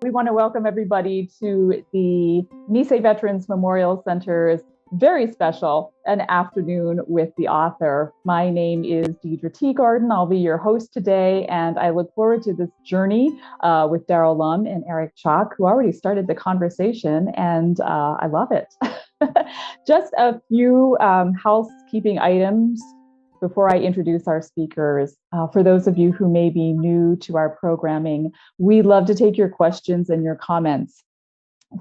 We want to welcome everybody to the Nisei Veterans Memorial Center's very special An Afternoon with the Author. My name is Deidre Teagarden. I'll be your host today, and I look forward to this journey with Darrell Lum and Eric Chock, who already started the conversation, and I love it. Just a few housekeeping items before I introduce our speakers. For those of you who may be new to our programming, we love to take your questions and your comments.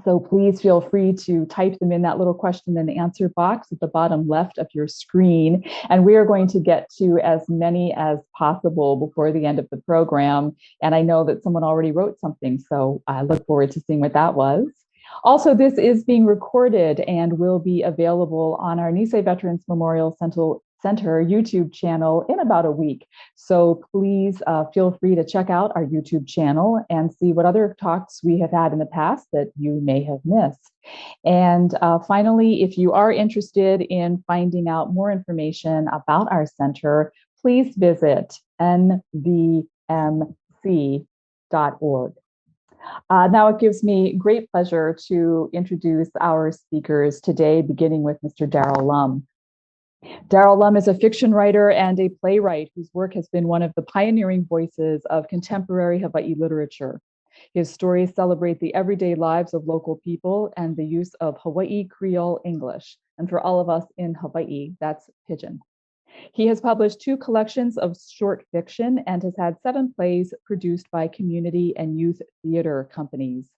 So please feel free to type them in that little question and answer box at the bottom left of your screen. And we are going to get to as many as possible before the end of the program. And I know that someone already wrote something, so I look forward to seeing what that was. Also, this is being recorded and will be available on our Nisei Veterans Memorial Center YouTube channel in about a week. So please feel free to check out our YouTube channel and see what other talks we have had in the past that you may have missed. And finally, if you are interested in finding out more information about our center, please visit nvmc.org. Now it gives me great pleasure to introduce our speakers today, beginning with Mr. Darrell Lum. Darrell Lum is a fiction writer and a playwright whose work has been one of the pioneering voices of contemporary Hawai'i literature. His stories celebrate the everyday lives of local people and the use of Hawai'i Creole English. And for all of us in Hawaii, that's Pidgin. He has published 2 collections of short fiction and has had 7 plays produced by community and youth theater companies.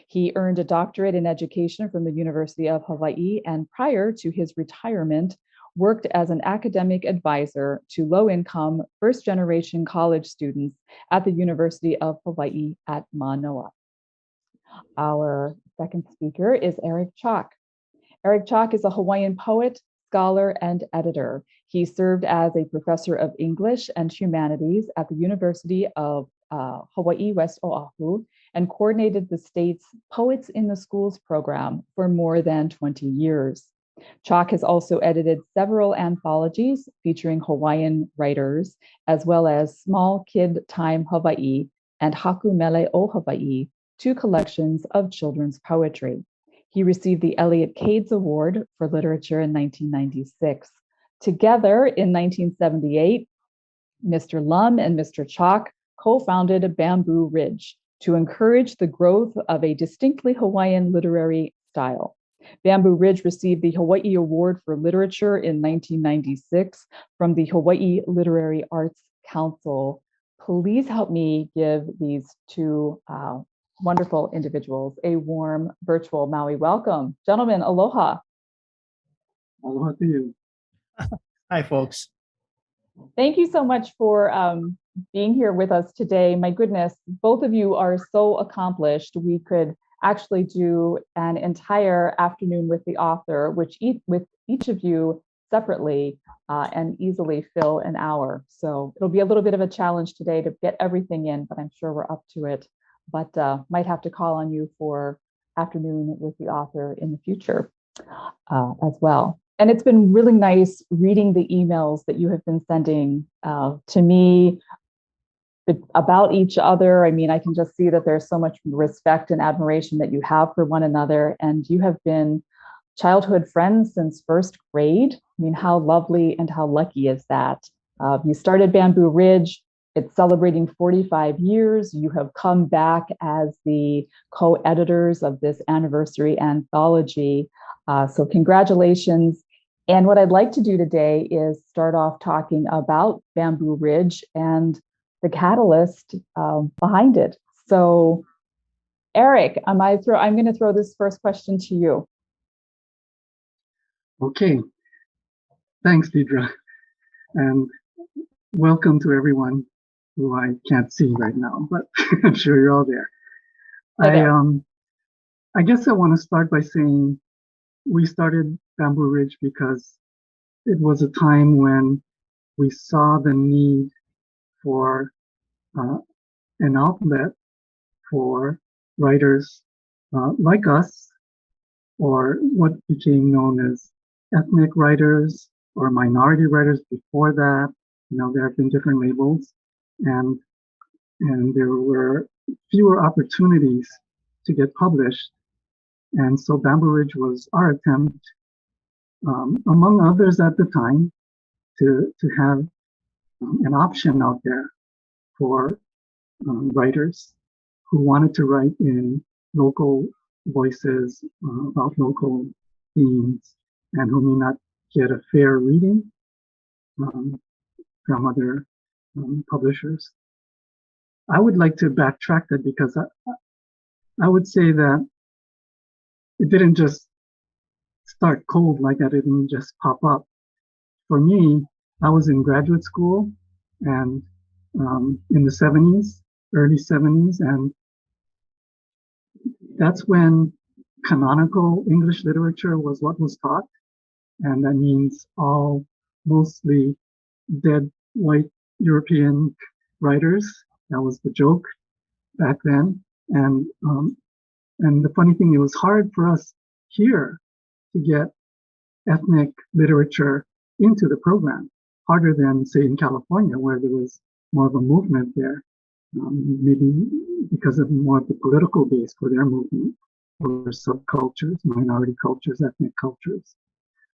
He earned a doctorate in education from the University of Hawaii, and prior to his retirement, worked as an academic advisor to low-income first-generation college students at the University of Hawaii at Manoa. Our second speaker is Eric Chock. Eric Chock is a Hawaiian poet, scholar, and editor. He served as a professor of English and humanities at the University of Hawaii West Oahu and coordinated the state's Poets in the Schools program for more than 20 years. Chock has also edited several anthologies featuring Hawaiian writers, as well as Small Kid Time Hawaii and Haku Mele o Hawaii, 2 collections of children's poetry. He received the Elliott Cades Award for Literature in 1996. Together in 1978, Mr. Lum and Mr. Chock co-founded Bamboo Ridge to encourage the growth of a distinctly Hawaiian literary style. Bamboo Ridge received the Hawaii Award for Literature in 1996 from the Hawaii Literary Arts Council. Please help me give these 2 wonderful individuals a warm virtual Maui welcome. Gentlemen, aloha. Aloha to you. Hi, folks. Thank you so much for being here with us today. My goodness, both of you are so accomplished. We could actually do an entire afternoon with the author, which with each of you separately and easily fill an hour. So it'll be a little bit of a challenge today to get everything in, but I'm sure we're up to it. But might have to call on you for afternoon with the author in the future as well. And it's been really nice reading the emails that you have been sending to me about each other. I mean, I can just see that there's so much respect and admiration that you have for one another. And you have been childhood friends since first grade. I mean, how lovely and how lucky is that? You started Bamboo Ridge. It's celebrating 45 years. You have come back as the co-editors of this anniversary anthology. So congratulations. And what I'd like to do today is start off talking about Bamboo Ridge and the catalyst behind it. So Eric, I'm going to throw this first question to you. Okay. Thanks, Deidre. And welcome to everyone who I can't see right now, but I'm sure you're all there. I guess I want to start by saying we started Bamboo Ridge because it was a time when we saw the need for an outlet for writers like us, or what became known as ethnic writers or minority writers before that. You know, there have been different labels, and there were fewer opportunities to get published. And so Bamboo Ridge was our attempt, among others at the time, to have an option out there for writers who wanted to write in local voices about local themes and who may not get a fair reading from other publishers. I would like to backtrack that because I would say that it didn't just start cold like that. It didn't just pop up. For me, I was in graduate school and in the 70s, early 70s, and that's when canonical English literature was what was taught. And that means all mostly dead white European writers. That was the joke back then. And the funny thing, it was hard for us here to get ethnic literature into the program, harder than, say, in California, where there was more of a movement there, maybe because of more of the political base for their movement, or subcultures, minority cultures, ethnic cultures.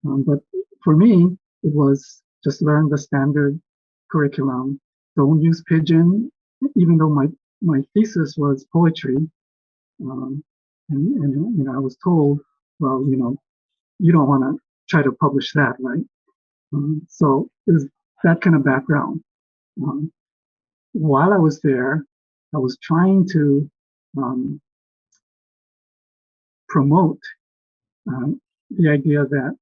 But for me, it was just learn the standard curriculum. Don't use pidgin, even though my thesis was poetry. And I was told, well, you don't want to try to publish that, right? So it was that kind of background. While I was there, I was trying to promote the idea that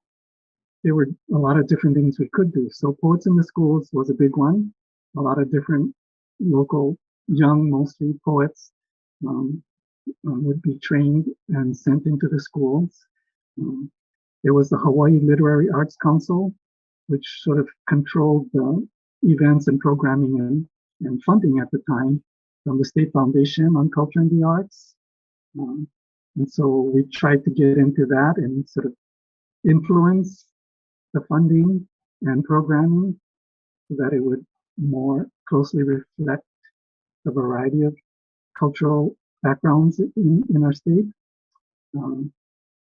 there were a lot of different things we could do. So Poets in the Schools was a big one. A lot of different local, young, mostly poets would be trained and sent into the schools. There was the Hawaii Literary Arts Council, which sort of controlled the events and programming and funding at the time from the State Foundation on Culture and the Arts. And so we tried to get into that and sort of influence the funding and programming so that it would more closely reflect the variety of cultural backgrounds in our state.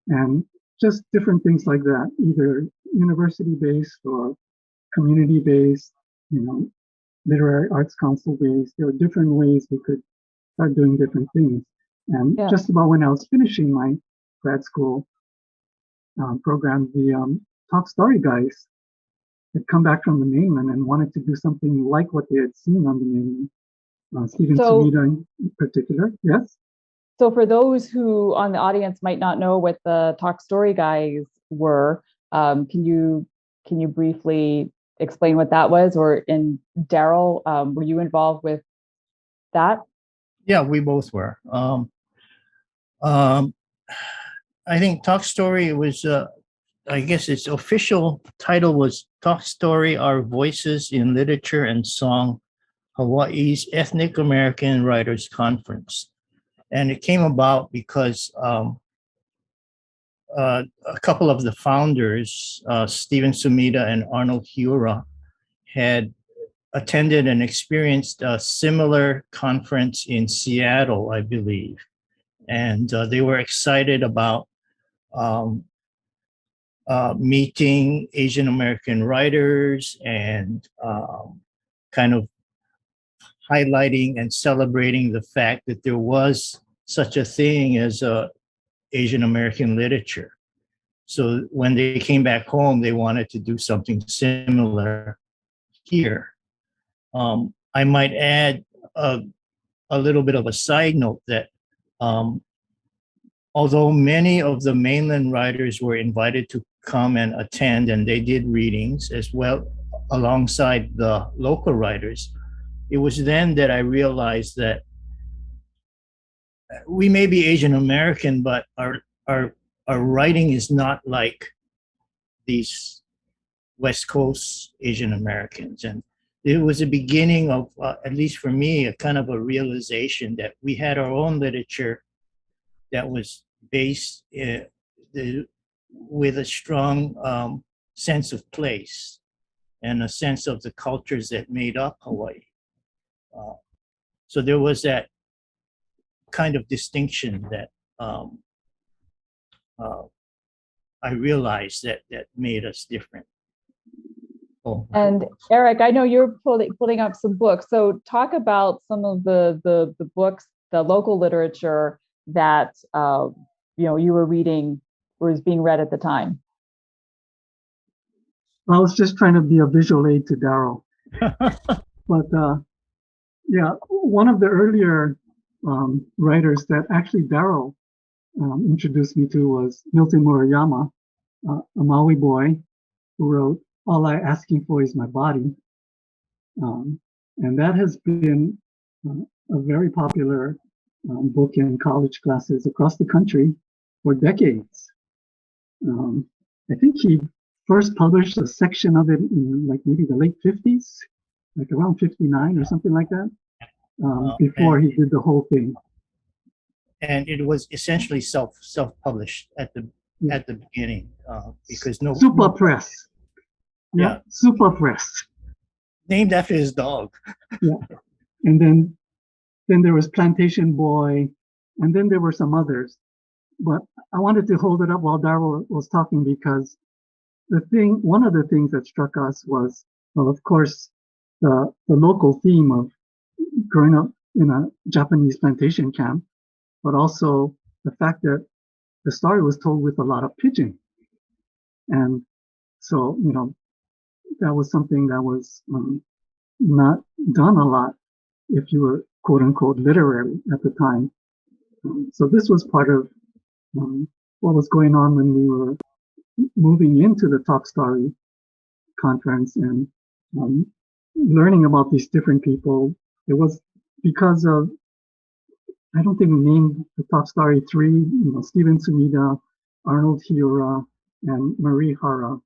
And just different things like that, either university-based or community-based, literary arts council-based. There were different ways we could start doing different things. And just about when I was finishing my grad school program, the Talk Story guys had come back from the mainland and wanted to do something like what they had seen on the mainland. Stephen Sumida in particular, yes? So for those who on the audience might not know what the Talk Story guys were, can you briefly explain what that was? And Darrell, were you involved with that? Yeah, we both were. I think Talk Story was, I guess its official title was Talk Story, Our Voices in Literature and Song, Hawaii's Ethnic American Writers Conference. And it came about because a couple of the founders, Stephen Sumida and Arnold Hiura, had attended and experienced a similar conference in Seattle, I believe. And they were excited about meeting Asian American writers and kind of highlighting and celebrating the fact that there was such a thing as Asian American literature. So when they came back home, they wanted to do something similar here. I might add a little bit of a side note that although many of the mainland writers were invited to come and attend, and they did readings as well alongside the local writers, it was then that I realized that we may be Asian American, but our writing is not like these West Coast Asian Americans. And it was a beginning of, at least for me, a kind of a realization that we had our own literature that was based with a strong sense of place and a sense of the cultures that made up Hawaii. So there was that kind of distinction that uh, I realized that made us different. Oh. And Eric, I know you're putting up some books. So talk about some of the books, the local literature that you were reading or was being read at the time. I was just trying to be a visual aid to Darrell. But yeah, one of the earlier writers that actually Darrell introduced me to was Milton Murayama, a Maui boy who wrote All I Asking For Is My Body. And that has been a very popular book in college classes across the country for decades. I think he first published a section of it in like maybe the late 50s, like around 59 or something like that, before he did the whole thing. And it was essentially self-published at the beginning because Super Press. Yeah, Super Press. Named after his dog. Yeah, and then there was Plantation Boy, and then there were some others. But I wanted to hold it up while Darrell was talking because one of the things that struck us was, well, of course, the local theme of growing up in a Japanese plantation camp, but also the fact that the story was told with a lot of pidgin. And so, that was something that was not done a lot if you were quote unquote literary at the time. So this was part of what was going on when we were moving into the Talk Story conference and learning about these different people. It was because of, I don't think we named the Talk Story 3, Stephen Sumida, Arnold Hiura, and Marie Hara.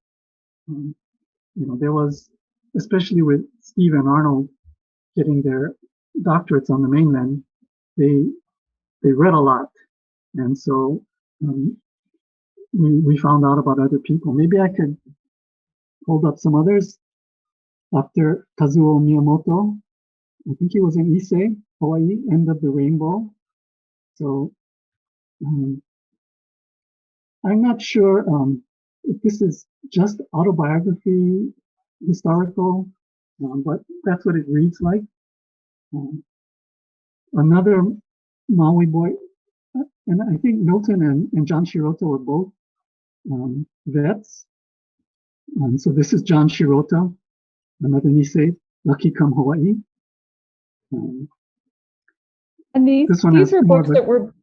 There was, especially with Steve and Arnold getting their doctorates on the mainland, they read a lot. And so we found out about other people. Maybe I could hold up some others. Dr. Kazuo Miyamoto, I think he was in Issei, Hawaii, End of the Rainbow. So I'm not sure if this is just autobiography, historical, but that's what it reads like. Another Maui boy, and I think Milton and John Shirota were both vets. So this is John Shirota, another Nisei, Lucky Come Hawaii. And these were books that were,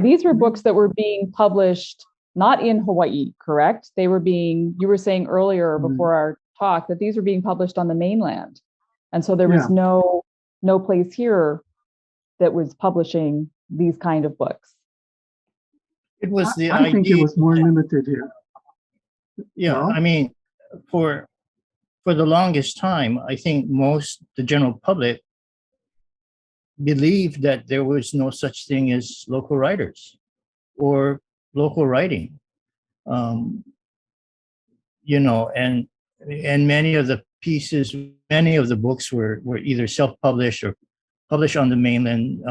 these were books that were being published not in Hawaii, correct? They were being, you were saying earlier before our talk that these were being published on the mainland. And so there was no place here that was publishing these kind of books. It was the I think it was more limited here. Yeah, no? I mean, for the longest time, I think the general public believed that there was no such thing as local writers or local writing. And many of the pieces, many of the books were either self-published or published on the mainland,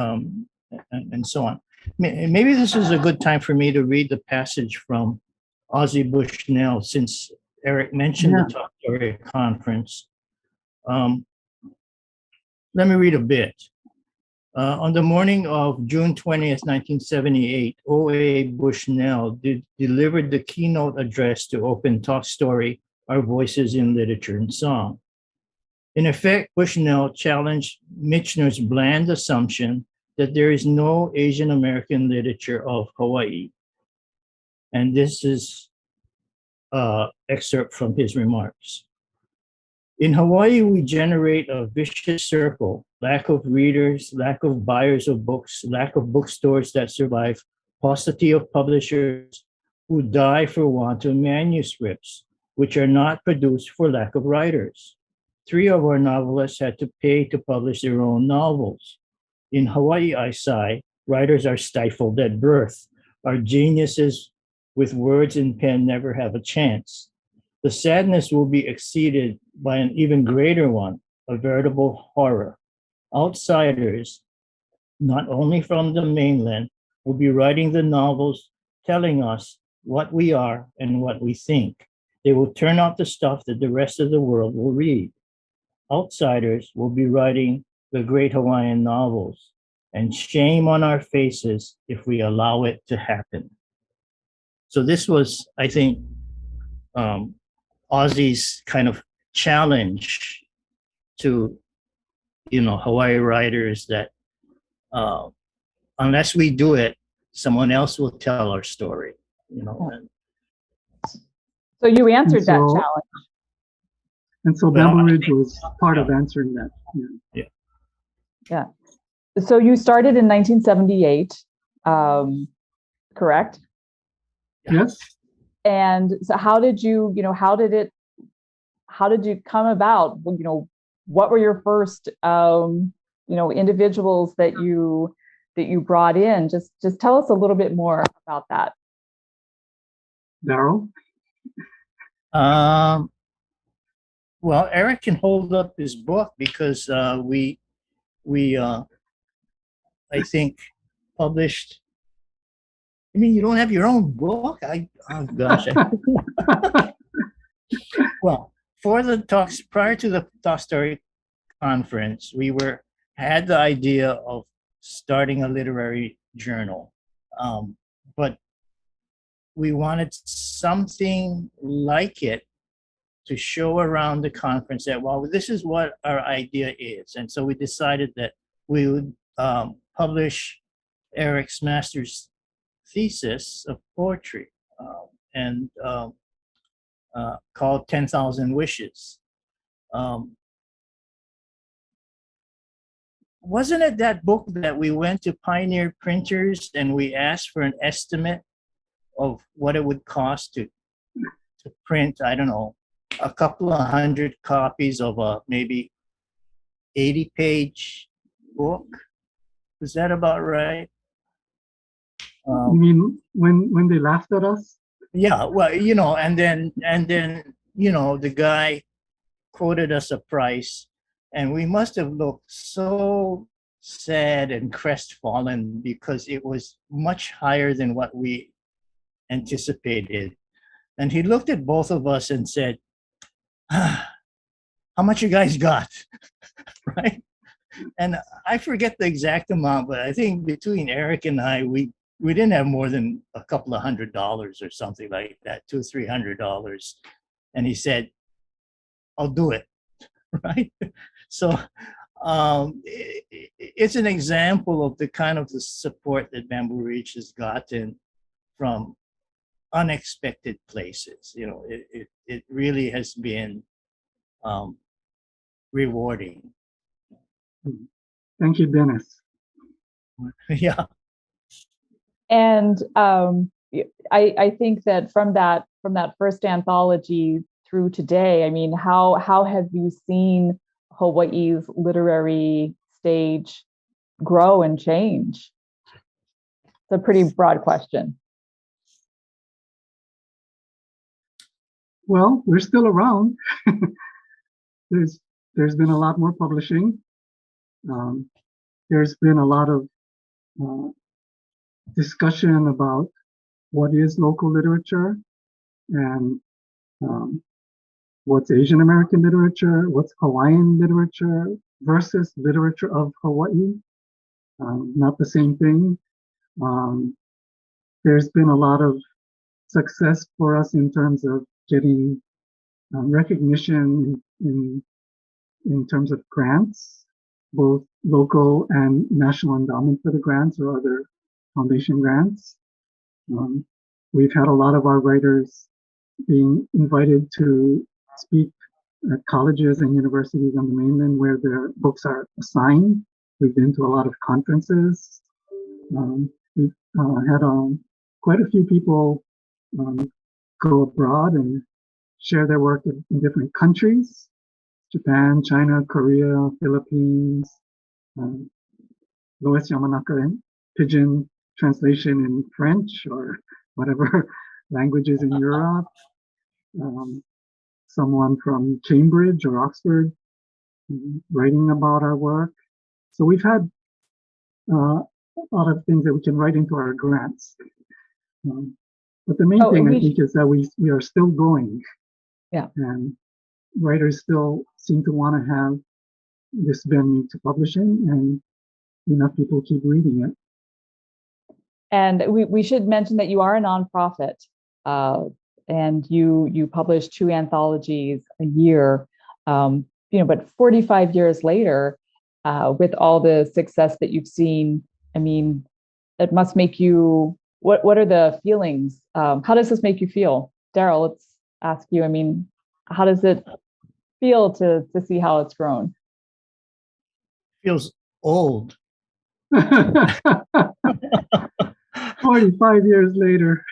and so on. Maybe this is a good time for me to read the passage from Ozzie Bushnell, since Eric mentioned the Talk Story Conference. Let me read a bit. On the morning of June 20th, 1978, O.A. Bushnell delivered the keynote address to open Talk Story, Our Voices in Literature and Song. In effect, Bushnell challenged Michener's bland assumption that there is no Asian American literature of Hawaii. And this is an excerpt from his remarks. In Hawaii, we generate a vicious circle: lack of readers, lack of buyers of books, lack of bookstores that survive, paucity of publishers who die for want of manuscripts, which are not produced for lack of writers. 3 of our novelists had to pay to publish their own novels. In Hawaii, I sigh, writers are stifled at birth. Our geniuses with words and pen never have a chance. The sadness will be exceeded by an even greater one, a veritable horror. Outsiders, not only from the mainland, will be writing the novels telling us what we are and what we think. They will turn out the stuff that the rest of the world will read. Outsiders will be writing the great Hawaiian novels, and shame on our faces if we allow it to happen. So this was, I think, Aussie's kind of challenge to, Hawaii writers that uh, unless we do it, someone else will tell our story. So you And answered that so, challenge. and so Well, Bamboo I Ridge think- was part of yeah. answering that. Yeah. Yeah. So you started in 1978, correct? Yes. And so how did you come about? What were your first, individuals that you brought in? Just tell us a little bit more about that. Darrell? Well, Eric can hold up his book because we I think published. I mean, you don't have your own book? Oh gosh. Well, for the talks prior to the Talk Story conference, we had the idea of starting a literary journal, but we wanted something like it to show around the conference that, well, this is what our idea is. And so we decided that we would publish Eric's master's thesis of poetry and called 10,000 Wishes. Wasn't it that book that we went to Pioneer Printers and we asked for an estimate of what it would cost to print, I don't know, a couple of hundred copies of a maybe 80-page book? Is that about right? You mean when they laughed at us? Yeah, well, and then the guy quoted us a price, and we must have looked so sad and crestfallen because it was much higher than what we anticipated. And he looked at both of us and said, how much you guys got? Right? And I forget the exact amount, but I think between Eric and I, we didn't have more than a couple of $100 or something like that, $200-300. And he said, I'll do it. Right? So it's an example of the kind of the support that Bamboo Ridge has gotten from unexpected places. It really has been rewarding. Thank you, Dennis. Yeah. And I think that from that first anthology through today, I mean, how have you seen Hawaii's literary stage grow and change? It's a pretty broad question. Well, we're still around. There's been a lot more publishing. There's been a lot of discussion about what is local literature and what's Asian American literature, what's Hawaiian literature versus literature of Hawaii. Not the same thing. There's been a lot of success for us in terms of getting recognition in terms of grants, both local and national endowment for the grants or other foundation grants. We've had a lot of our writers being invited to speak at colleges and universities on the mainland where their books are assigned. We've been to a lot of conferences. We've had quite a few people go abroad and share their work in different countries: Japan, China, Korea, Philippines. Lois Yamanaka and Pigeon translation in French or whatever languages in Europe. Someone from Cambridge or Oxford writing about our work. So we've had a lot of things that we can write into our grants. But the main thing I think is that we are still going. Yeah. And writers still seem to want to have this venue to publishing, and enough people keep reading it. And we should mention that you are a nonprofit, and you publish 2 anthologies a year. But 45 years later, with all the success that you've seen, I mean, it must make you. What are the feelings? How does this make you feel, Darrell? Let's ask you. I mean, how does it feel to see how it's grown? Feels old. 45 years later.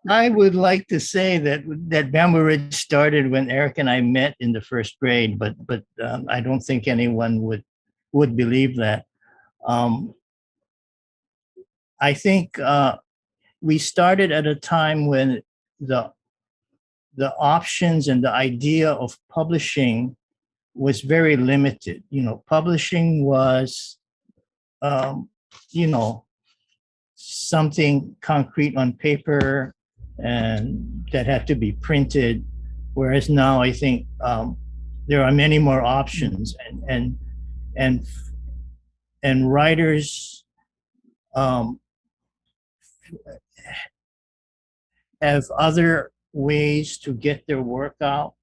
I would like to say that Bamboo Ridge started when Eric and I met in the 1st grade, but I don't think anyone would believe that. I think we started at a time when the options and the idea of publishing was very limited. Publishing was, something concrete on paper and that had to be printed. Whereas now I think there are many more options, and writers have other ways to get their work out.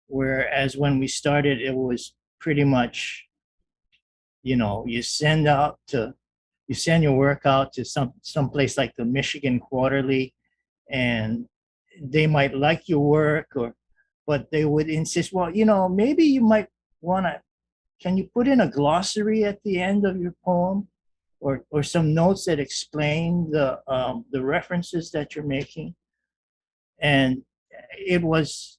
Whereas when we started, it was pretty much, you send your work out to some place like the Michigan Quarterly, and they might like your work, but they would insist, well, maybe you might want to, can you put in a glossary at the end of your poem, or some notes that explain the references that you're making? And it was,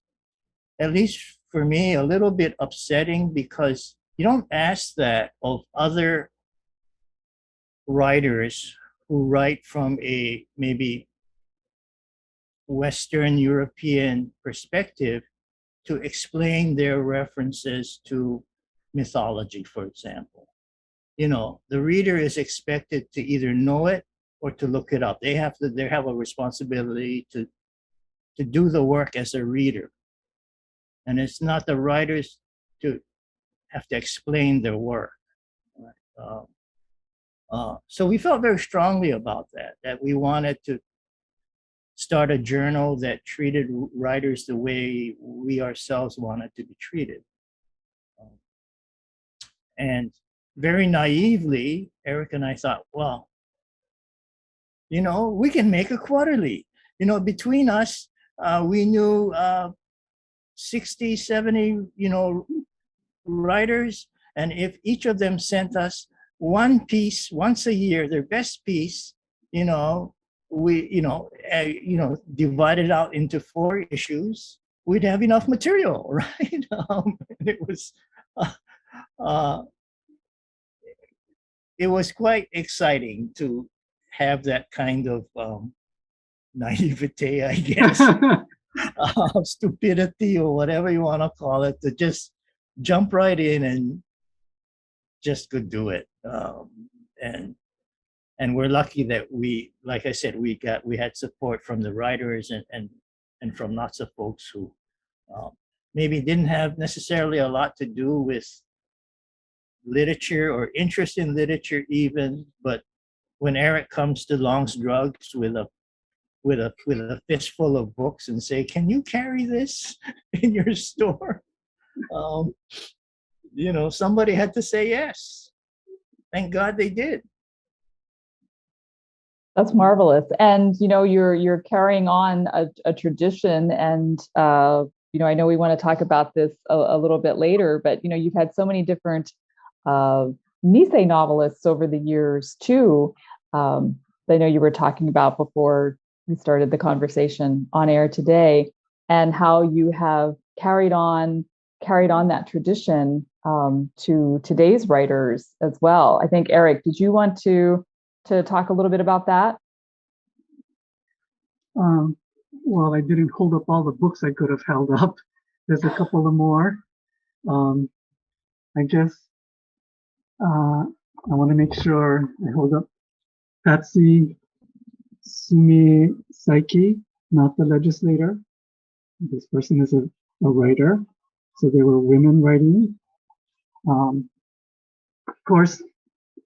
at least for me, a little bit upsetting, because you don't ask that of other writers who write from a maybe Western European perspective to explain their references to mythology, for example. The reader is expected to either know it or to look it up. They have a responsibility to do the work as a reader. And it's not the writers to have to explain their work. So we felt very strongly about that we wanted to start a journal that treated writers the way we ourselves wanted to be treated. And very naively, Eric and I thought, well, we can make a quarterly. Between us, we knew 60, 70, writers. And if each of them sent us one piece once a year, their best piece, we, divided out into 4 issues, we'd have enough material, right? It was quite exciting to have that kind of naivete, I guess, stupidity, or whatever you want to call it, to just jump right in and just could do it. And we're lucky that like I said, we had support from the writers and from lots of folks who maybe didn't have necessarily a lot to do with literature or interest in literature even, but when Eric comes to Long's Drugs with a fistful of books and say, "Can you carry this in your store?" Somebody had to say yes. Thank God they did. That's marvelous. And, you're carrying on a tradition, and, I know we want to talk about this a little bit later, but, you've had so many different Nisei novelists over the years too. I know you were talking about before we started the conversation on air today, and how you have carried on that tradition to today's writers as well. I think, Eric, did you want to talk a little bit about that? Well, I didn't hold up all the books I could have held up. There's a couple of more. I guess I want to make sure I hold up Patsy Sumi Saiki, not the legislator. This person is a writer. So there were women writing. Of course,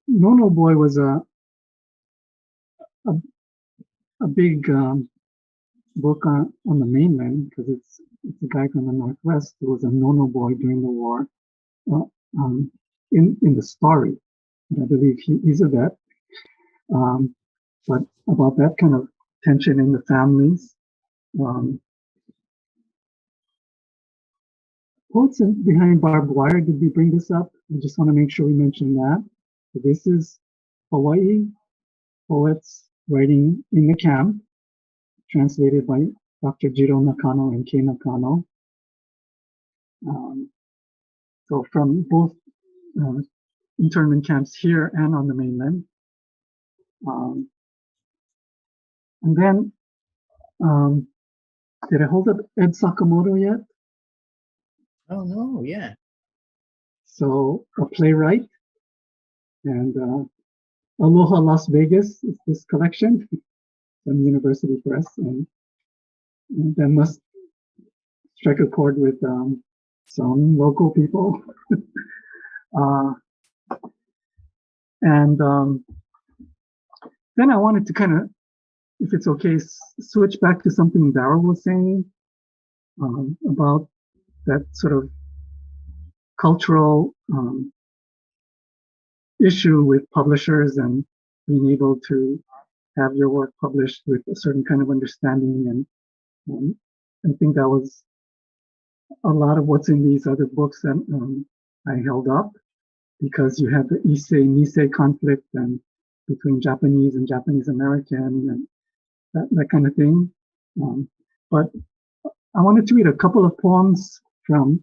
Nono Boy was a big book on the mainland because it's a guy from the Northwest who was a Nono Boy during the war uh, um, in the story. And I believe he's a vet. But about that kind of tension in the families. Quotes behind barbed wire, did we bring this up? I just want to make sure we mention that. So this is Hawaii poets writing in the camp, translated by Dr. Jiro Nakano and Kei Nakano. So from both internment camps here and on the mainland. And then, did I hold up Ed Sakamoto yet? Oh, no, yeah. So a playwright, and Aloha Las Vegas is this collection from University Press, and that must strike a chord with some local people. And then I wanted to kind of, if it's okay, switch back to something Darrell was saying about that sort of cultural issue with publishers and being able to have your work published with a certain kind of understanding. And I think that was a lot of what's in these other books that I held up, because you had the Issei-Nisei conflict and between Japanese and Japanese American and that kind of thing. But I wanted to read a couple of poems from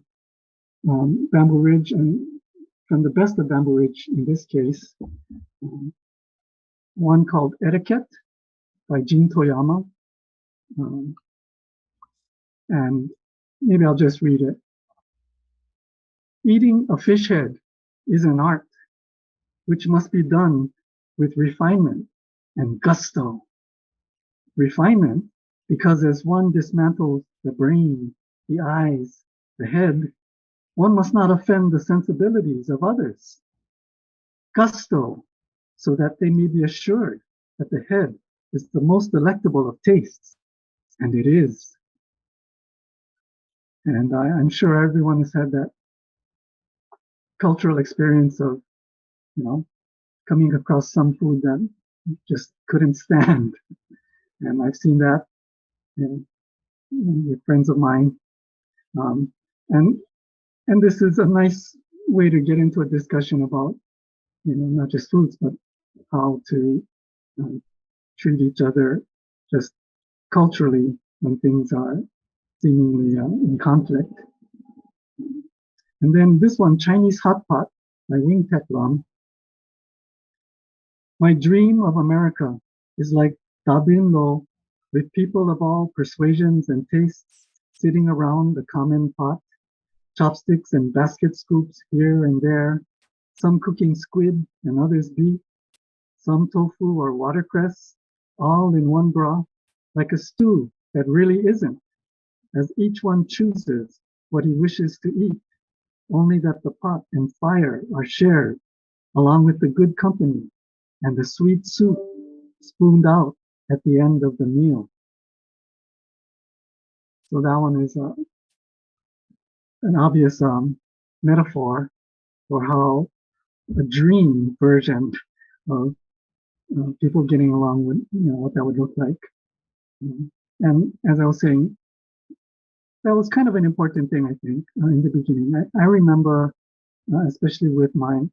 Bamboo Ridge, and from the best of Bamboo Ridge in this case. One called Etiquette by Jin Toyama. And maybe I'll just read it. Eating a fish head is an art which must be done with refinement and gusto. Refinement, because as one dismantles the brain, the eyes, the head, one must not offend the sensibilities of others. Gusto, so that they may be assured that the head is the most delectable of tastes, and it is. And I'm sure everyone has had that cultural experience of, coming across some food that just couldn't stand. And I've seen that with friends of mine. And this is a nice way to get into a discussion about, not just foods, but how to treat each other just culturally when things are seemingly in conflict. And then this one, Chinese Hot Pot by Wing-Tek Lum. My dream of America is like Dabin Lo, with people of all persuasions and tastes sitting around the common pot, chopsticks and basket scoops here and there, some cooking squid and others beef, some tofu or watercress, all in one broth, like a stew that really isn't, as each one chooses what he wishes to eat, only that the pot and fire are shared, along with the good company and the sweet soup spooned out at the end of the meal. So that one is an obvious metaphor for how a dream version of people getting along with, what that would look like. And as I was saying, that was kind of an important thing, I think, in the beginning. I remember, especially with my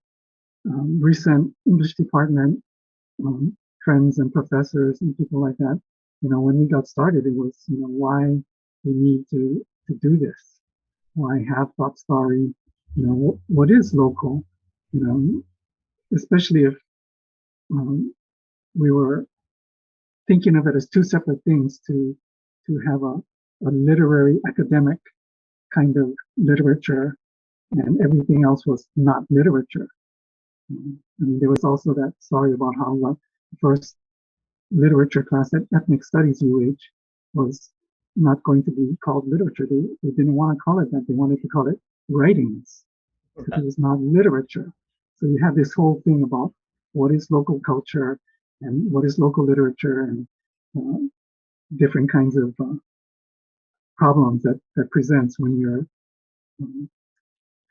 recent English department friends and professors and people like that, when we got started, it was, why we need to do this? Why have thought story? What is local? Especially if we were thinking of it as two separate things, to have a literary academic kind of literature, and everything else was not literature. I mean, there was also that story about how the first literature class at Ethnic Studies UH was not going to be called literature. They didn't want to call it that. They wanted to call it writings because it was not literature. So you have this whole thing about what is local culture and what is local literature and different kinds of problems that presents when you're um,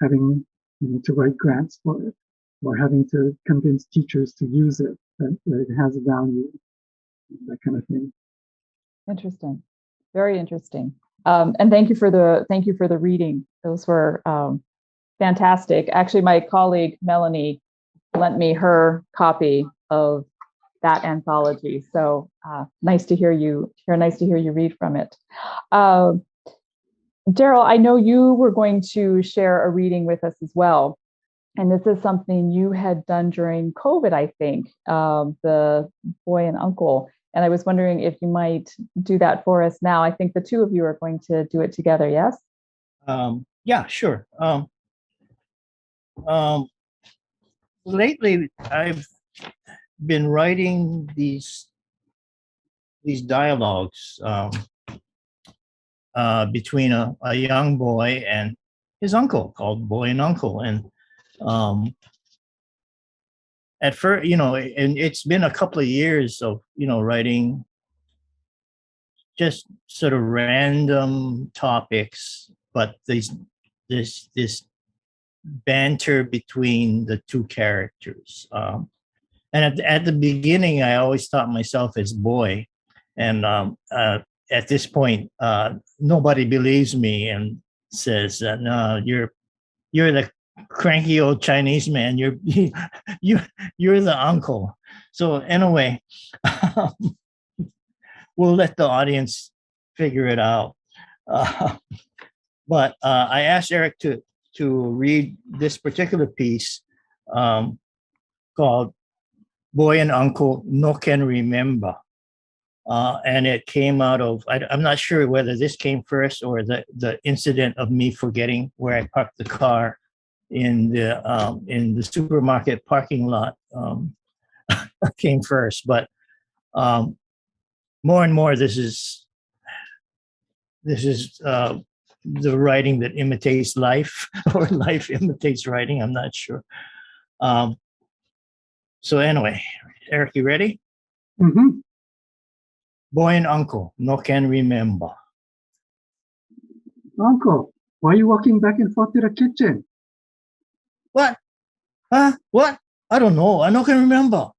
having to write grants for it or having to convince teachers to use it, that it has value, that kind of thing. Interesting, very interesting. And thank you for the reading. Those were fantastic. Actually, my colleague Melanie lent me her copy of that anthology. So nice to hear you read from it. Darrell, I know you were going to share a reading with us as well. And this is something you had done during COVID, I think, the Boy and Uncle. And I was wondering if you might do that for us now. I think the two of you are going to do it together, yes? Yeah, sure. Lately, I've been writing these dialogues between a young boy and his uncle, called Boy and Uncle. And at first, and it's been a couple of years of, writing just sort of random topics, but this banter between the two characters. And at the beginning, I always thought myself as Boy. And at this point, nobody believes me and says, no, you're the cranky old Chinese man. You're the uncle. So anyway, we'll let the audience figure it out. But I asked Eric to read this particular piece called Boy and Uncle No Can Remember. And it came out of, I'm not sure whether this came first or the incident of me forgetting where I parked the car in the supermarket parking lot came first. But more and more, this is the writing that imitates life, or life imitates writing. I'm not sure. So anyway, Eric, you ready? Mm-hmm. Boy and Uncle No Can Remember. Uncle, why are you walking back and forth to the kitchen? What? Huh? What? I don't know. I no can remember.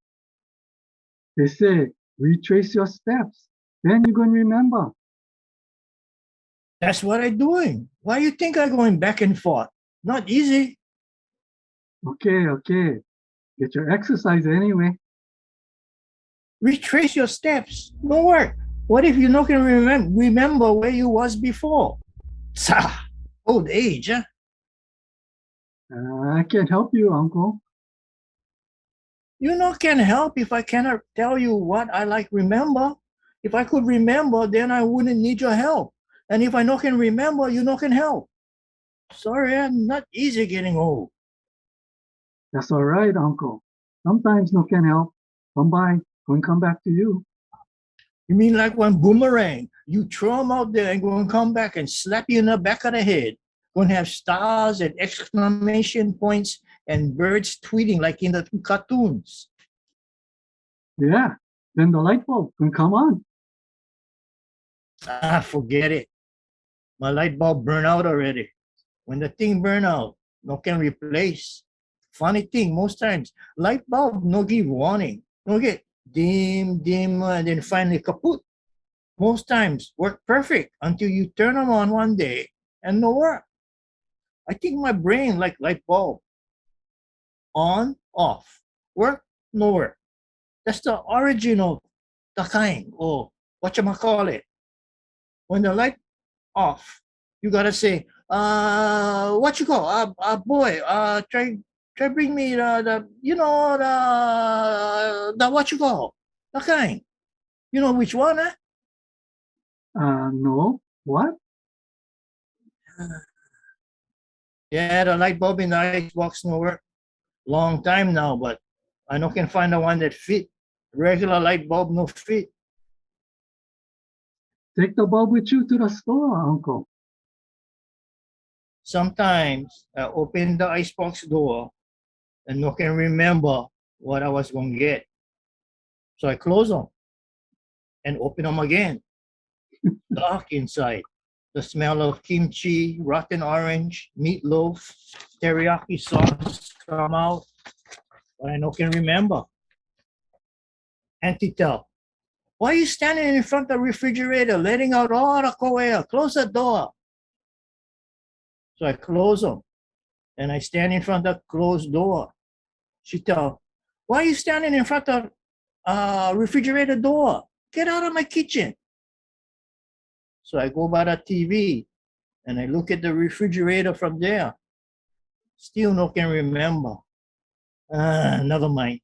They say, retrace your steps. Then you're going to remember. That's what I'm doing. Why you think I'm going back and forth? Not easy. Okay. Get your exercise anyway. Retrace your steps. No work. What if you not can remember where you was before? Old age, huh? I can't help you, Uncle. You not can help if I cannot tell you what I like remember. If I could remember, then I wouldn't need your help. And if I not can remember, you not can help. Sorry, I'm not easy getting old. That's all right, Uncle. Sometimes no can help. Come by, go and come back to you. You mean like one boomerang? You throw them out there and go and come back and slap you in the back of the head. Going to have stars and exclamation points and birds tweeting like in the cartoons. Yeah, then the light bulb can come on. Forget it. My light bulb burned out already. When the thing burn out, no can replace. Funny thing, most times, light bulb no give warning. No get dim, and then finally kaput. Most times work perfect until you turn them on one day and no work. I think my brain like light bulb. On, off. Work, no work. That's the origin of the kind, or whatchamacallit. When the light off, you gotta say, what you call? Boy, try bring me the what you call? The kind. You know which one, eh? No. What? Yeah, the light bulb in the icebox no work. Long time now, but I no can find the one that fit. Regular light bulb no fit. Take the bulb with you to the store, Uncle. Sometimes I open the icebox door and no can remember what I was going to get. So I close them and open them again. Dark inside. The smell of kimchi, rotten orange, meatloaf, teriyaki sauce come out, but I no can remember. Auntie tell, why are you standing in front of the refrigerator letting out all the cold air? Close the door. So I close them and I stand in front of the closed door. She tell, why are you standing in front of refrigerator door? Get out of my kitchen. So I go by the TV and I look at the refrigerator from there. Still no can remember. Never mind.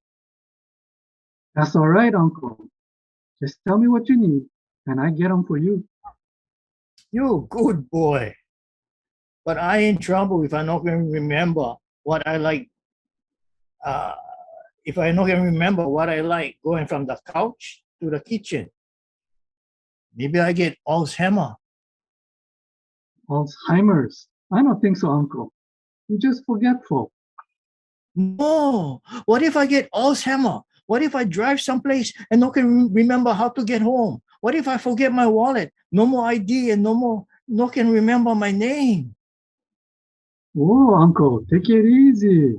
That's all right, Uncle. Just tell me what you need, and I get them for you. You good boy. But I in trouble if I not can remember what I like. If I not can remember what I like going from the couch to the kitchen. Maybe I get Alzheimer. Alzheimer's? I don't think so, Uncle. You're just forgetful. No. What if I get Alzheimer? What if I drive someplace and no can remember how to get home? What if I forget my wallet? No more ID and no can remember my name. Oh, Uncle, take it easy.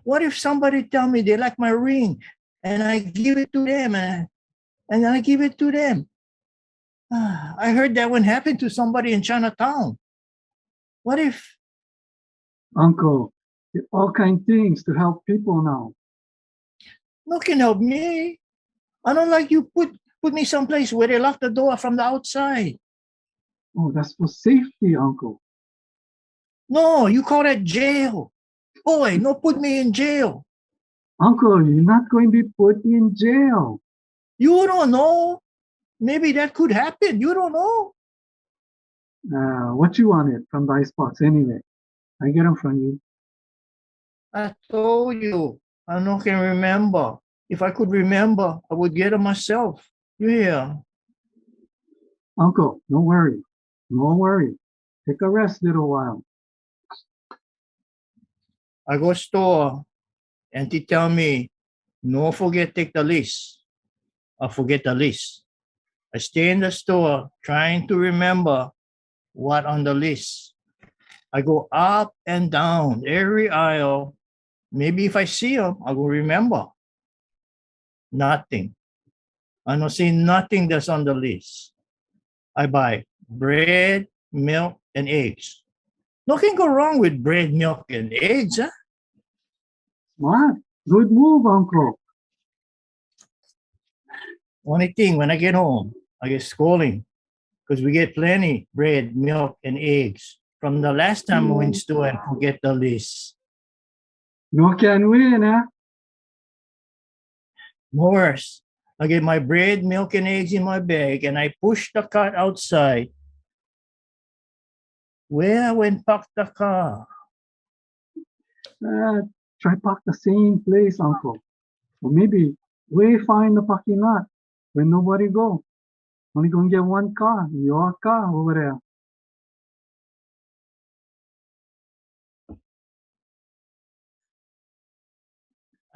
What if somebody tell me they like my ring and I give it to them and I give it to them? I heard that one happened to somebody in Chinatown. What if? Uncle, did all kind things to help people now. No can help me. I don't like you put me someplace where they lock the door from the outside. Oh, that's for safety, Uncle. No, you call that jail. Boy, no put me in jail. Uncle, you're not going to be put in jail. You don't know. Maybe that could happen. You don't know. What you wanted from the icebox anyway? I get them from you. I told you. I no can remember. If I could remember, I would get it myself. You hear? Uncle, don't worry. No worry. Take a rest little while. I go store and they tell me, no forget take the list. I forget the list. I stay in the store trying to remember what on the list. I go up and down every aisle. Maybe if I see them, I will remember. Nothing. I don't see nothing that's on the list. I buy bread, milk, and eggs. Nothing go wrong with bread, milk, and eggs, huh? Smart. Good move, Uncle. Only thing, when I get home, I get scolding because we get plenty bread, milk, and eggs from the last time we went to store and forget the list. No can win, huh? Worse, I get my bread, milk, and eggs in my bag and I push the cart outside. Where I went park the car? Try park the same place, Uncle. Or maybe way far in the parking lot where nobody go. Only gonna get one car, your car over there.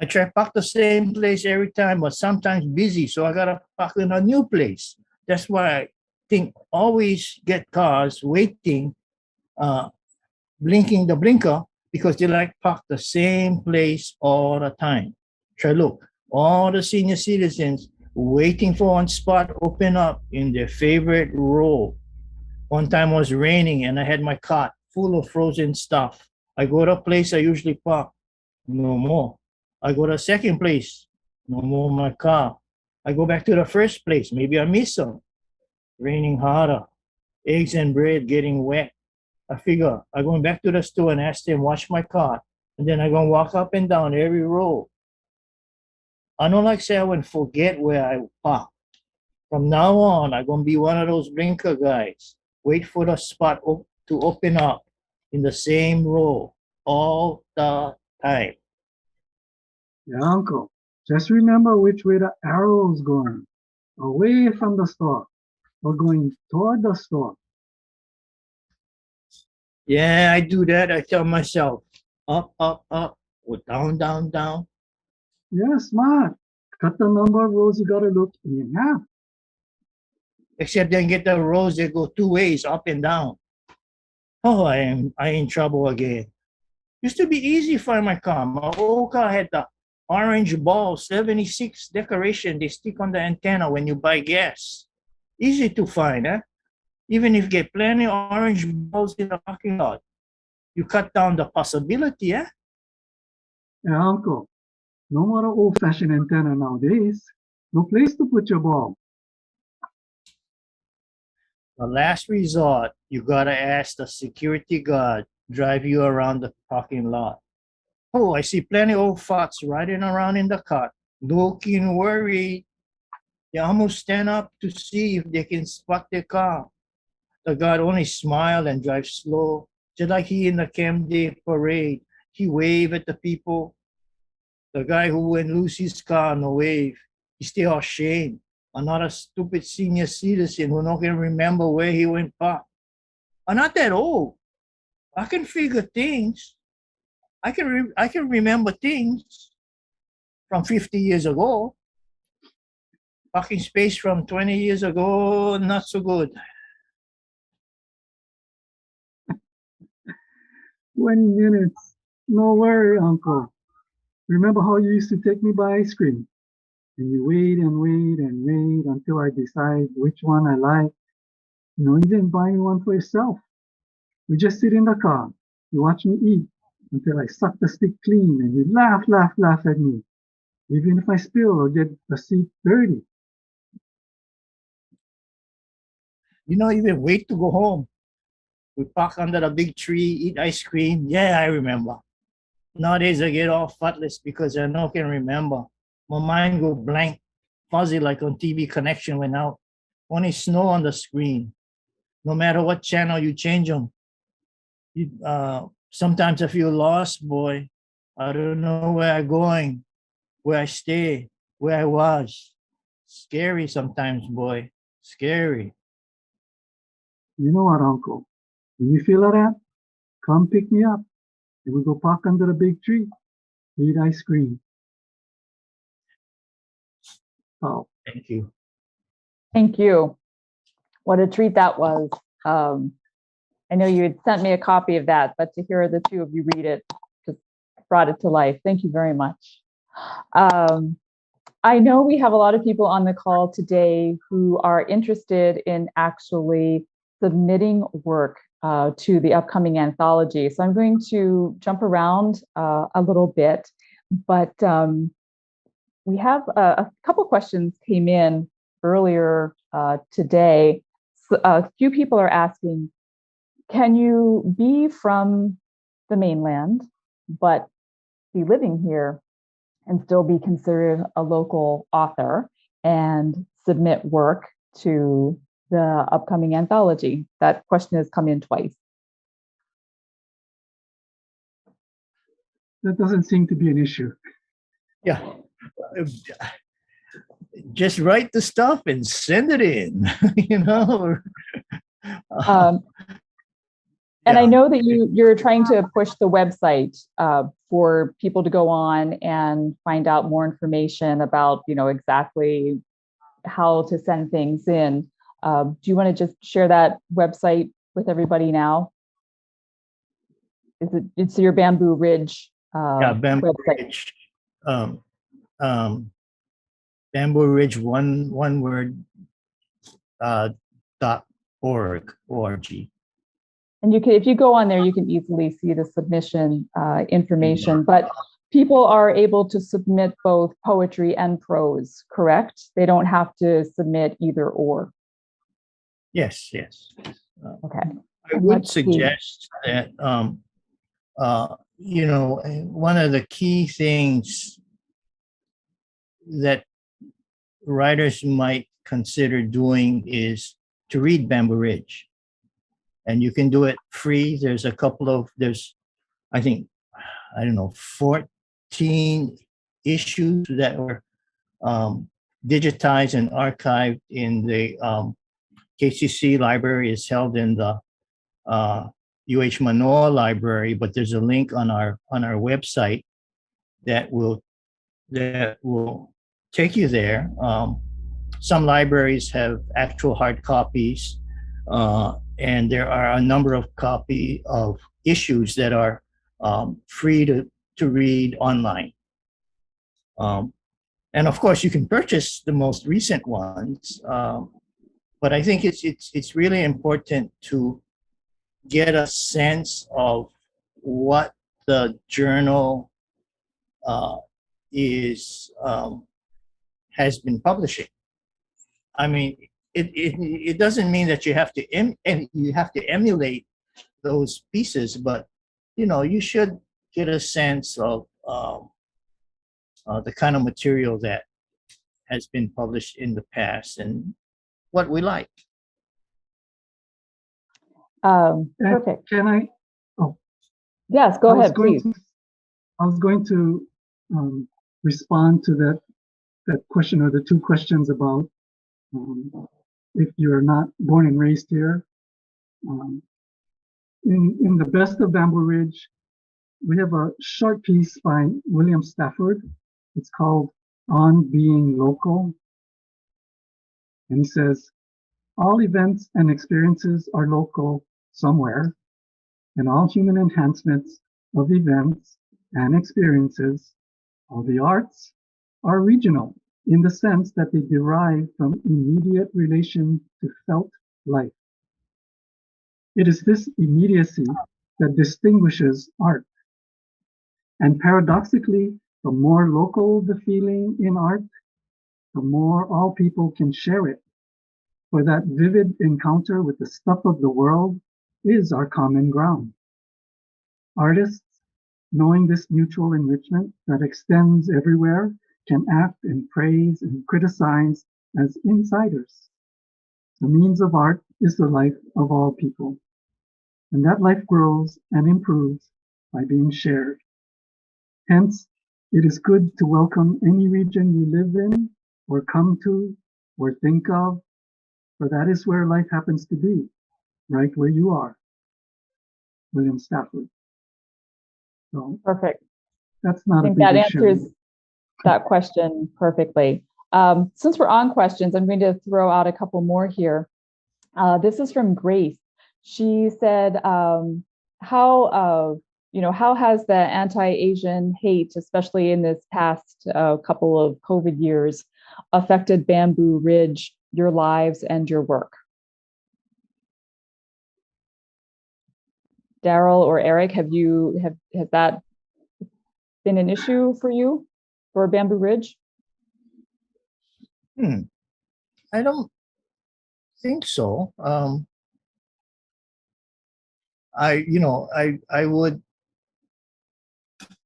I try park the same place every time, but sometimes busy, so I gotta park in a new place. That's why I think always get cars waiting, blinking the blinker because they like park the same place all the time. Try look, all the senior citizens waiting for one spot open up in their favorite row. One time it was raining and I had my cart full of frozen stuff. I go to a place I usually park, no more. I go to a second place, no more my car. I go back to the first place, maybe I miss some. Raining harder, eggs and bread getting wet. I figure I'm going back to the store and ask them wash my cart, and then I'm going to walk up and down every row. I don't like say I would forget where I park. From now on, I'm going to be one of those blinker guys. Wait for the spot to open up in the same row all the time. Yeah, Uncle. Just remember which way the arrow is going. Away from the store or going toward the store. Yeah, I do that. I tell myself, up, up, up, or down, down, down. Yeah, smart. Cut the number of rows you gotta look in half. Except then get the rows that go two ways, up and down. Oh, I in trouble again. Used to be easy for my car. My old car had the orange ball 76 decoration they stick on the antenna when you buy gas. Easy to find, huh? Even if you get plenty of orange balls in the parking lot, you cut down the possibility, huh? Yeah, uncle. No more old-fashioned antenna nowadays. No place to put your ball. The last resort, you gotta ask the security guard drive you around the parking lot. Oh, I see plenty of farts riding around in the car, looking worried. They almost stand up to see if they can spot their car. The guard only smiled and drive slow, just like he in the Camp Day parade. He waved at the people. The guy who went lose his car no wave. He still ashamed. Another stupid senior citizen who not can remember where he went park. I'm not that old. I can figure things. I can remember things from 50 years ago. Parking space from 20 years ago, not so good. 20 minutes. No worry, uncle. Remember how you used to take me by ice cream? And you wait and wait and wait until I decide which one I like. You didn't buy me one for yourself. You just sit in the car. You watch me eat until I suck the stick clean and you laugh, laugh, laugh at me. Even if I spill or get the seat dirty. Even wait to go home. We park under the big tree, eat ice cream. Yeah, I remember. Nowadays, I get all fatless because I no can remember. My mind go blank, fuzzy like on TV connection went out. Only snow on the screen. No matter what channel you change them. Sometimes I feel lost, boy. I don't know where I'm going, where I stay, where I was. Scary sometimes, boy. Scary. You know what, uncle? When you feel like that, come pick me up and we go park under the big tree, eat ice cream. Oh, Thank you. Thank you. What a treat that was. I know you had sent me a copy of that, but to hear the two of you read it just brought it to life. Thank you very much. I know we have a lot of people on the call today who are interested in actually submitting work to the upcoming anthology. So I'm going to jump around a little bit, but we have a couple questions came in earlier today. So a few people are asking, can you be from the mainland, but be living here and still be considered a local author and submit work to the upcoming anthology? That question has come in twice. that doesn't seem to be an issue. Yeah. Just write the stuff and send it in, And I know that you're trying to push the website for people to go on and find out more information about, exactly how to send things in. Do you want to just share that website with everybody now? It's your Bamboo Ridge Bamboo website. Ridge. Bamboo Ridge, one word, .org. And if you go on there, you can easily see the submission information. But people are able to submit both poetry and prose, correct? They don't have to submit either or. Yes. Okay. I would suggest that, one of the key things that writers might consider doing is to read Bamboo Ridge. And you can do it free. There's 14 issues that were digitized and archived in the KCC library is held in the UH Manoa Library, but there's a link on our website that will take you there. Some libraries have actual hard copies, and there are a number of copy of issues that are free to read online. And of course, you can purchase the most recent ones, but I think it's really important to get a sense of what the journal has been publishing. I mean, it doesn't mean that you have to emulate those pieces, but you should get a sense of the kind of material that has been published in the past and what we like. Perfect. Can I? Oh, yes, go ahead, please. I was going to respond to that question, or the two questions about if you're not born and raised here. In the Best of Bamboo Ridge, we have a short piece by William Stafford. It's called On Being Local. And he says, all events and experiences are local somewhere, and all human enhancements of events and experiences, all the arts, are regional in the sense that they derive from immediate relation to felt life. It is this immediacy that distinguishes art. And paradoxically, the more local the feeling in art, the more all people can share it. For that vivid encounter with the stuff of the world is our common ground. Artists, knowing this mutual enrichment that extends everywhere, can act and praise and criticize as insiders. The means of art is the life of all people. And that life grows and improves by being shared. Hence, it is good to welcome any region you live in, or come to, or think of, for that is where life happens to be, right where you are. William Stafford. So perfect. That's not I think that answers that question perfectly. Since we're on questions, I'm going to throw out a couple more here. This is from Grace. She said, how has the anti-Asian hate, especially in this past couple of COVID years, affected Bamboo Ridge, your lives and your work? Darrell or Eric, has that been an issue for you for Bamboo Ridge? I don't think so. I would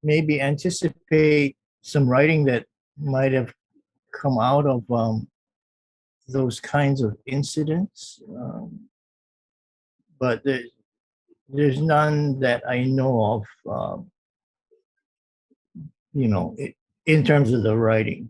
maybe anticipate some writing that might have come out of those kinds of incidents, but there's none that I know of. In terms of the writing.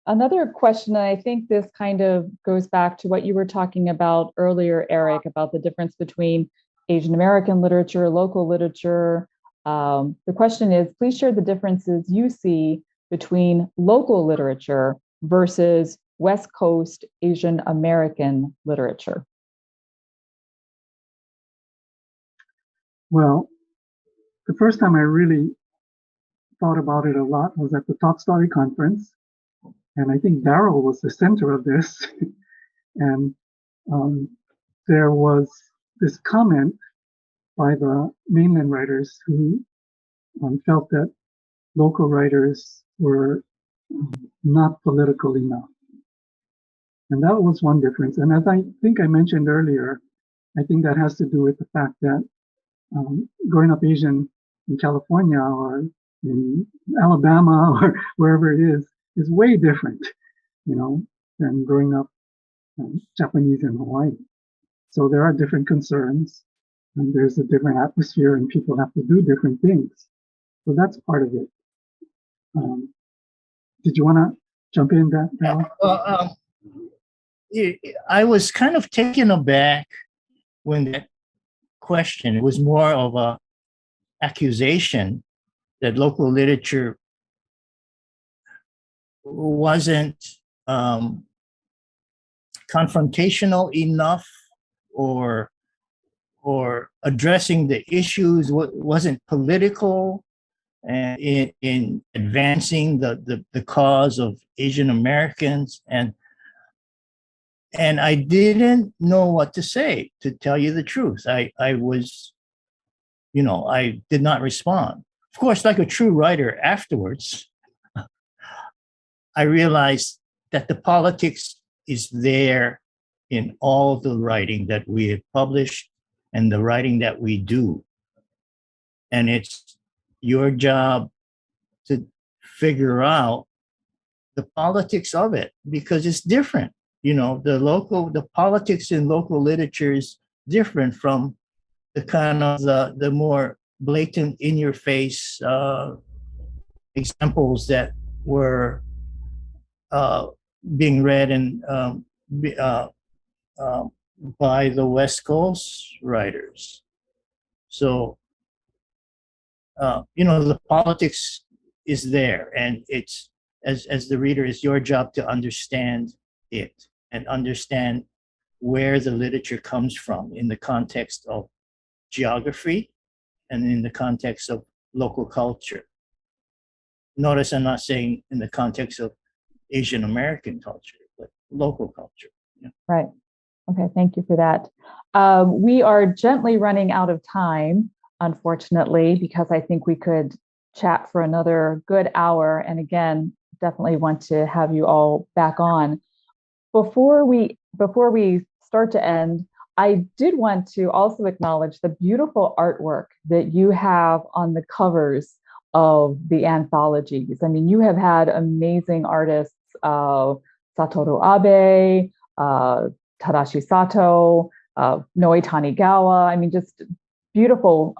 Another question, and I think this kind of goes back to what you were talking about earlier, Eric, about the difference between Asian American literature, local literature. The question is, please share the differences you see between local literature versus West Coast Asian American literature. Well, the first time I really thought about it a lot was at the Top Story Conference. And I think Darrell was the center of this. And there was this comment by the mainland writers who felt that local writers were not political enough. And that was one difference. And as I think I mentioned earlier, I think that has to do with the fact that growing up Asian in California or in Alabama or wherever it is way different, than growing up Japanese in Hawaii. So there are different concerns, and there's a different atmosphere, and people have to do different things. So that's part of it. Did you want to jump in that, Darrell? Well, I was kind of taken aback when that question, it was more of a accusation that local literature wasn't confrontational enough, or addressing the issues wasn't political and in advancing the cause of Asian Americans, and I didn't know what to say, to tell you the truth. I was, I did not respond. Of course, like a true writer, afterwards I realized that the politics is there in all the writing that we have published and the writing that we do. And it's your job to figure out the politics of it, because it's different. The politics in local literature is different from the kind of the more blatant, in your face examples that were being read and uh, by the West Coast writers. So, the politics is there, and it's, as the reader, it's your job to understand it and understand where the literature comes from in the context of geography and in the context of local culture. Notice I'm not saying in the context of Asian American culture, but local culture. Yeah. Right. Okay, thank you for that. We are gently running out of time, unfortunately, because I think we could chat for another good hour. And again, definitely want to have you all back on. Before we start to end, I did want to also acknowledge the beautiful artwork that you have on the covers of the anthologies. I mean, you have had amazing artists, Satoru Abe, Tadashi Sato, Noe Tanigawa. I mean, just beautiful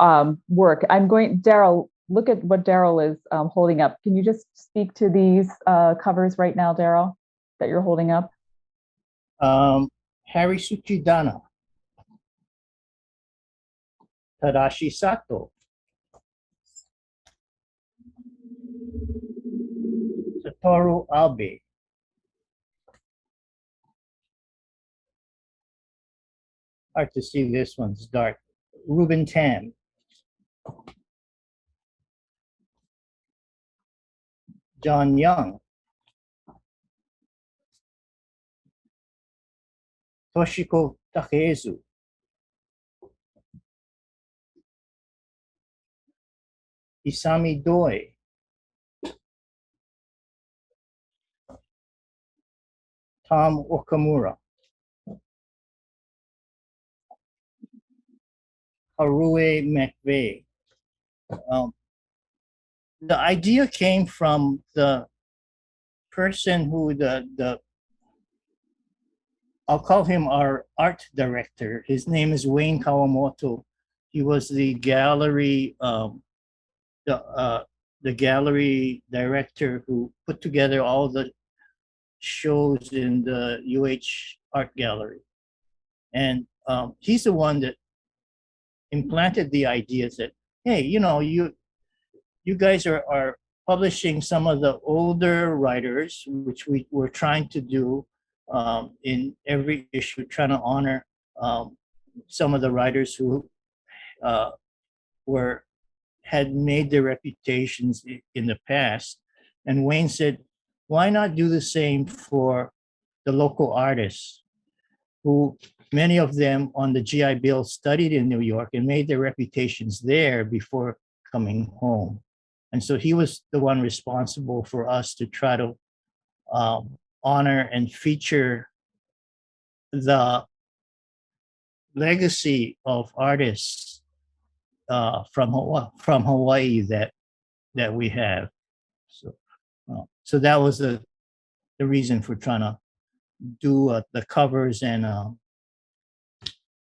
work. Darrell, look at what Darrell is holding up. Can you just speak to these covers right now, Darrell, that you're holding up? Harisuchi Dana, Tadashi Sato, Satoru Abe, hard to see, this one's dark, Ruben Tam, John Young, Toshiko Takezu, Isami Doi, Tom Okamura, Harue McVeigh. The idea came from the person who I'll call him our art director. His name is Wayne Kawamoto. He was the gallery the gallery director who put together all the shows in the UH Art Gallery, and he's the one that implanted the idea that, hey, you guys are publishing some of the older writers, which we were trying to do in every issue, trying to honor some of the writers who had made their reputations in the past. And Wayne said, why not do the same for the local artists, who many of them on the GI Bill studied in New York and made their reputations there before coming home. And so he was the one responsible for us to try to honor and feature the legacy of artists from Hawaii that we have. So that was the reason for trying to do the covers and a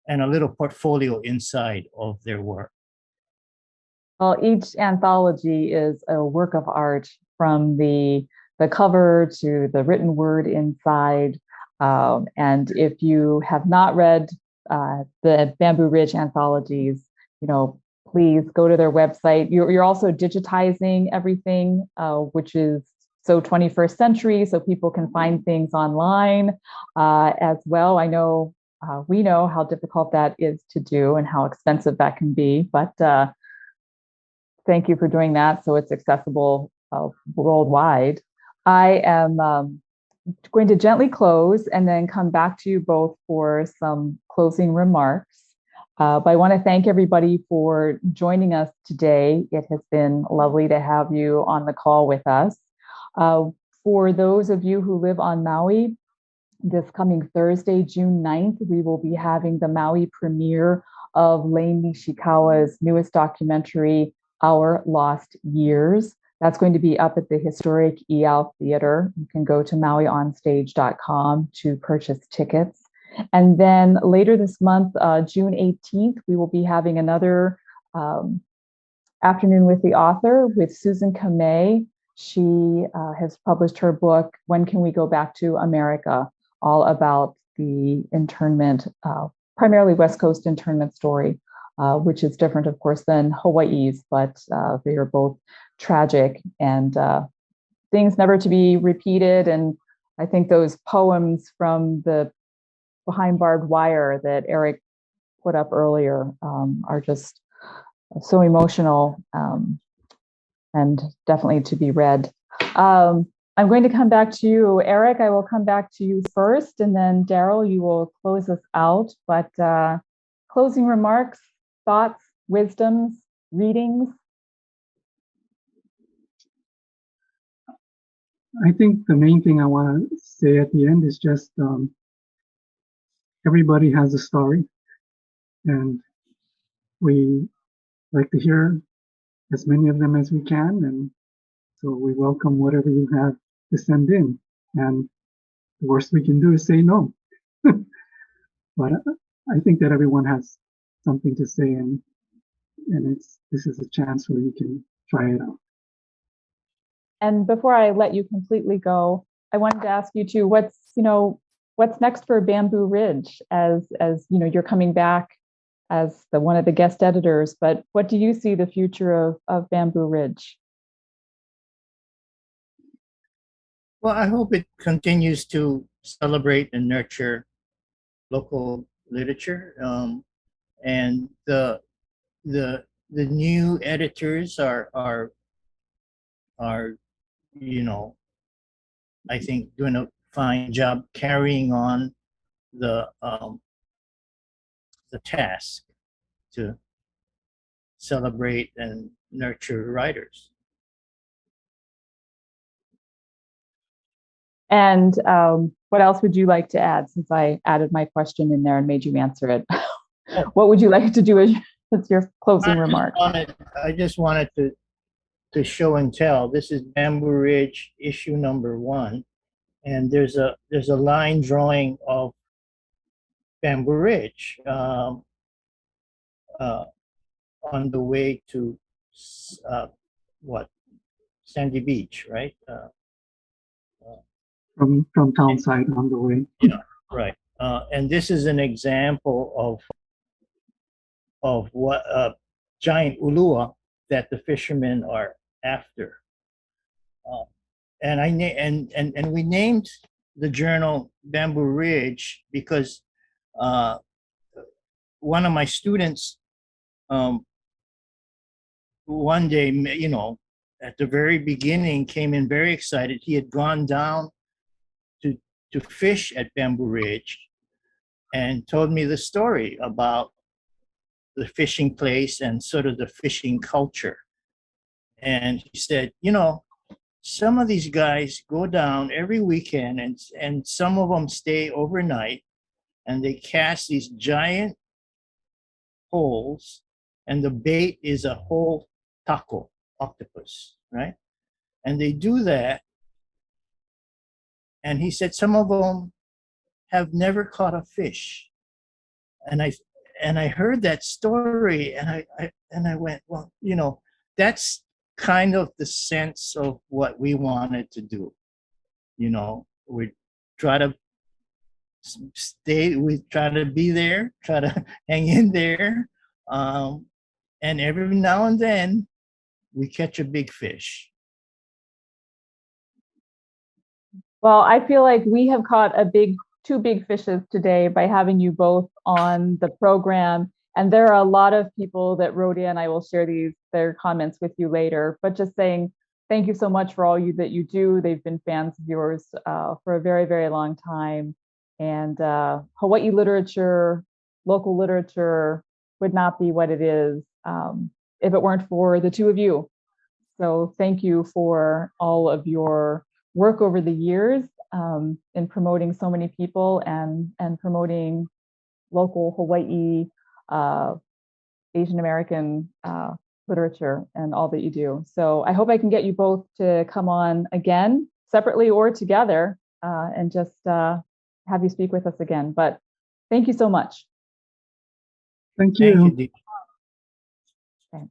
little portfolio inside of their work. Well, each anthology is a work of art from the cover to the written word inside. And if you have not read the Bamboo Ridge anthologies, you know, please go to their website. You're also digitizing everything, which is so 21st century, so people can find things online as well. I know we know how difficult that is to do and how expensive that can be, but thank you for doing that so it's accessible worldwide. I am going to gently close and then come back to you both for some closing remarks. But I want to thank everybody for joining us today. It has been lovely to have you on the call with us. For those of you who live on Maui, this coming Thursday, June 9th, we will be having the Maui premiere of Lane Nishikawa's newest documentary, Our Lost Years. That's going to be up at the historic EAL Theater. You can go to mauionstage.com to purchase tickets. And then later this month, June 18th, we will be having another afternoon with the author with Susan Kamei. She has published her book, When Can We Go Back to America? All about the internment, primarily West Coast internment story, which is different, of course, than Hawaii's, but they are both tragic and things never to be repeated. And I think those poems from the Behind Barbed Wire that Eric put up earlier are just so emotional and definitely to be read. I'm going to come back to you, Eric. I will come back to you first, and then Darrell, you will close us out. But closing remarks, thoughts, wisdoms, readings. I think the main thing I want to say at the end is just everybody has a story, and we like to hear as many of them as we can, and so we welcome whatever you have to send in. And the worst we can do is say no. But I think that everyone has something to say, and this is a chance where you can try it out. And before I let you completely go, I wanted to ask you too, what's next for Bamboo Ridge as you're coming back as one of the guest editors, but what do you see the future of Bamboo Ridge? Well, I hope it continues to celebrate and nurture local literature, and the new editors are I think doing a fine job carrying on the task to celebrate and nurture writers. And what else would you like to add, since I added my question in there and made you answer it? What would you like to do as your closing remark? I just wanted to show and tell. This is Bamboo Ridge issue number 1, and there's a line drawing of Bamboo Ridge on the way to Sandy Beach, right? From Townside on the way. Yeah, right. And this is an example of what giant ulua that the fishermen are after. And we named the journal Bamboo Ridge because one of my students one day, at the very beginning, came in very excited. He had gone down to fish at Bamboo Ridge and told me the story about the fishing place and sort of the fishing culture. And he said, some of these guys go down every weekend and some of them stay overnight and they cast these giant holes and the bait is a whole taco, octopus, right? And they do that. And he said some of them have never caught a fish. And I heard that story and I went, well, that's kind of the sense of what we wanted to do. We try to we try to be there, try to hang in there. And every now and then we catch a big fish. Well, I feel like we have caught two big fishes today by having you both on the program. And there are a lot of people that wrote in. I will share their comments with you later, but just saying thank you so much for all that you do. They've been fans of yours for a very, very long time. And Hawaii literature, local literature would not be what it is if it weren't for the two of you. So thank you for all of your work over the years in promoting so many people and promoting local Hawaii Asian American literature and all that you do. So I hope I can get you both to come on again, separately or together, and just have you speak with us again. But thank you so much. Thank you. Thank you, Dee. Okay.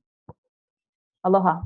Aloha.